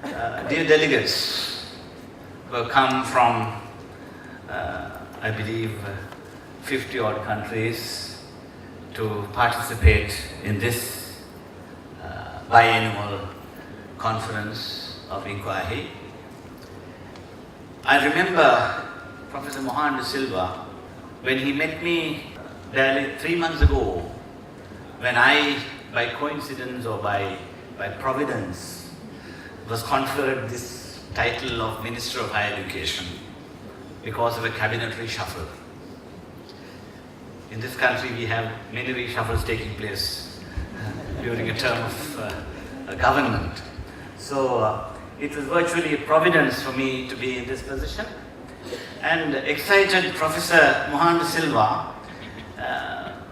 Dear delegates who have come from, I believe, 50 odd countries to participate in this biannual conference of inquiry. I remember Professor Mohan de Silva when he met me barely 3 months ago, when I, by coincidence or by providence, was conferred this title of Minister of Higher Education because of a cabinet reshuffle. In this country, we have many reshuffles taking place during a term of a government. So it was virtually a providence for me to be in this position. And excited Professor Mohan de Silva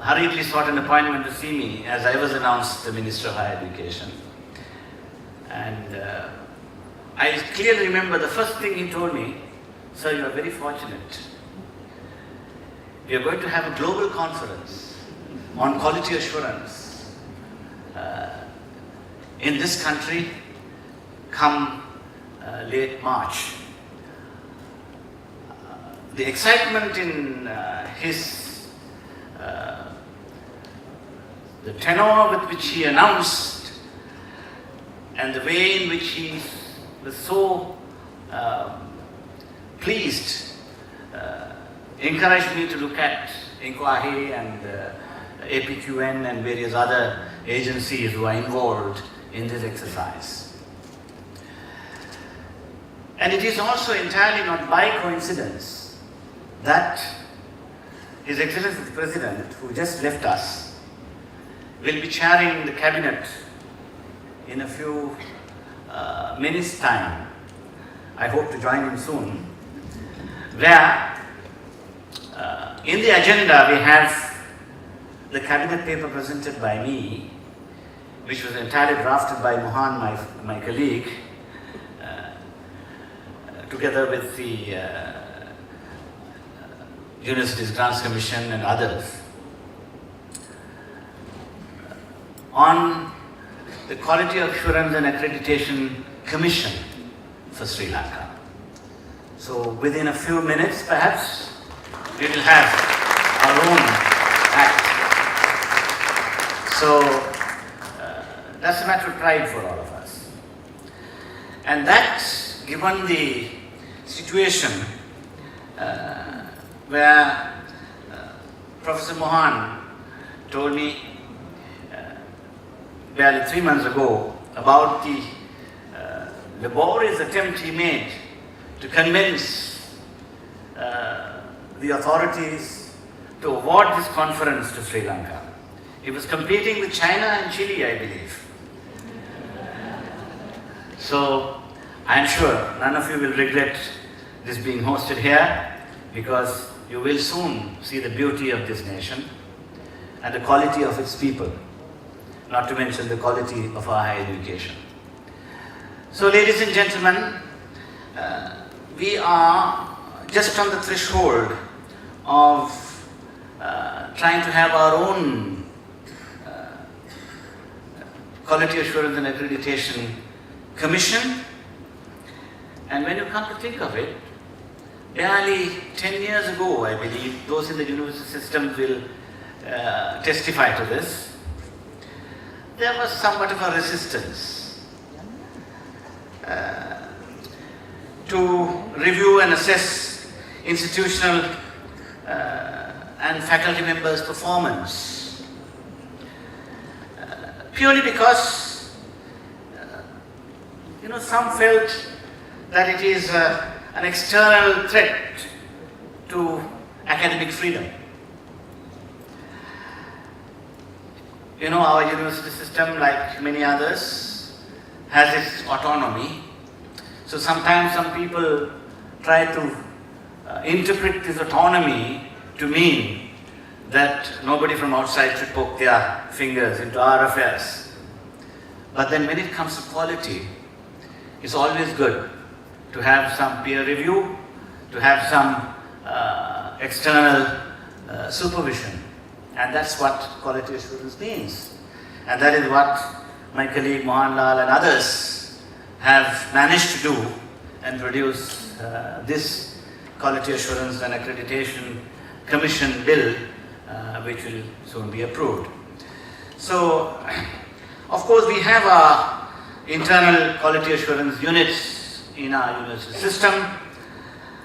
hurriedly sought an appointment to see me as I was announced the Minister of Higher Education. And I clearly remember the first thing he told me, "Sir, you are very fortunate. We are going to have a global conference on quality assurance in this country come late March." The excitement in the tenor with which he announced and the way in which he was so pleased encouraged me to look at inquiry and APQN and various other agencies who are involved in this exercise. And it is also entirely not by coincidence that His Excellency the President, who just left us, will be chairing the cabinet in a few minutes' time. I hope to join him soon, where in the agenda we have the cabinet paper presented by me, which was entirely drafted by Mohan, my colleague, together with the Universities Grants Commission and others, on the Quality Assurance and Accreditation Commission for Sri Lanka. So within a few minutes perhaps, we will have our own act. So that's a matter of pride for all of us. And that, given the situation where Professor Mohan told me barely 3 months ago about the laborious attempt he made to convince the authorities to award this conference to Sri Lanka. He was competing with China and Chile, I believe. So I'm sure none of you will regret this being hosted here, because you will soon see the beauty of this nation and the quality of its people, not to mention the quality of our higher education. So ladies and gentlemen, we are just on the threshold of trying to have our own Quality Assurance and Accreditation Commission. And when you come to think of it, barely 10 years ago, I believe, those in the university system will testify to this, there was somewhat of a resistance to review and assess institutional and faculty members' performance, purely because some felt that it is an external threat to academic freedom. Our university system, like many others, has its autonomy. So sometimes some people try to interpret this autonomy to mean that nobody from outside should poke their fingers into our affairs. But then when it comes to quality, it's always good to have some peer review, to have some external supervision. And that's what quality assurance means. And that is what my colleague Mohan Lal and others have managed to do and produce this Quality Assurance and Accreditation Commission Bill, which will soon be approved. So, of course, we have our internal quality assurance units in our university system.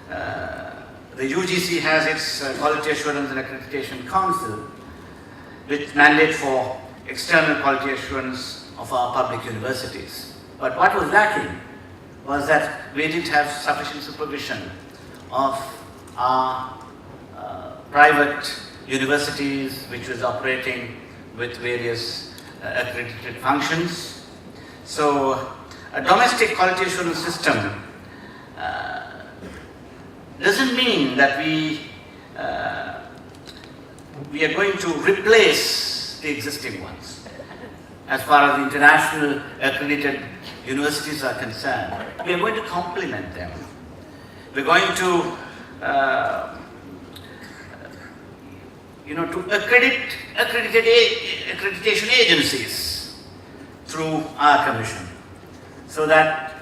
The UGC has its Quality Assurance and Accreditation Council, with mandate for external quality assurance of our public universities. But what was lacking was that we didn't have sufficient supervision of our private universities, which was operating with various accredited functions. So a domestic quality assurance system doesn't mean that we are going to replace the existing ones. As far as the international accredited universities are concerned, we are going to complement them. We're going to to accreditation agencies through our commission, so that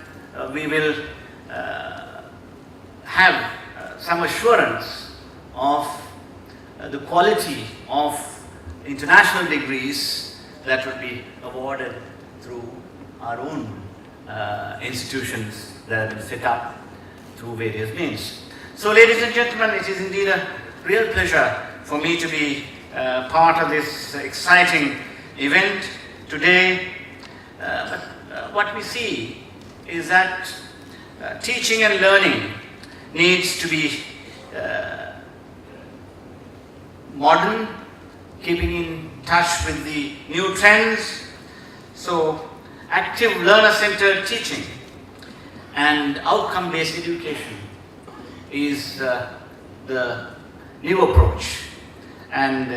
we will have some assurance of the quality of international degrees that would be awarded through our own institutions that have been set up through various means. So, ladies and gentlemen, it is indeed a real pleasure for me to be part of this exciting event today. But what we see is that teaching and learning needs to be modern, keeping in touch with the new trends. So, active learner-centered teaching and outcome-based education is the new approach. And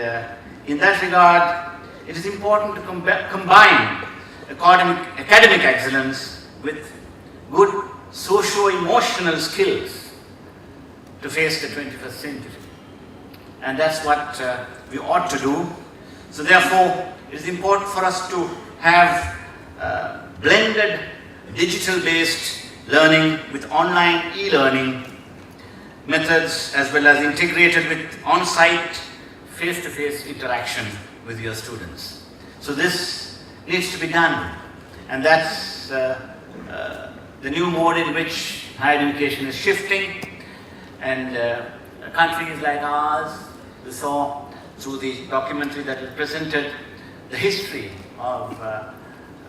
in that regard, it is important to combine academic excellence with good socio-emotional skills to face the 21st century. And that's what we ought to do. So therefore, it is important for us to have blended digital-based learning with online e-learning methods, as well as integrated with on-site face-to-face interaction with your students. So this needs to be done, and that's the new mode in which higher education is shifting. And countries like ours, we saw through the documentary that was presented the history of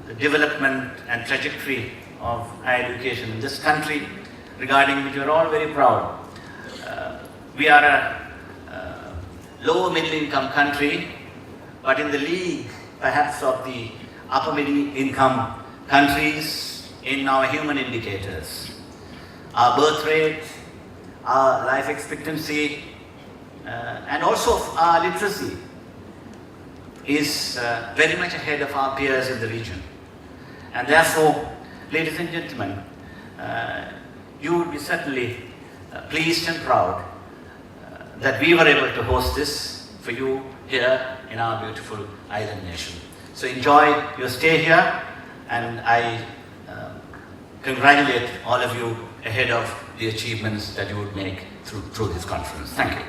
the development and trajectory of higher education in this country, regarding which we are all very proud. We are a lower middle income country, but in the league perhaps of the upper middle income countries in our human indicators. Our birth rate, our life expectancy, and also our literacy is very much ahead of our peers in the region. And therefore, ladies and gentlemen, you would be certainly pleased and proud that we were able to host this for you here in our beautiful island nation. So enjoy your stay here, and I congratulate all of you ahead of the achievements that you would make through this conference. Thank you.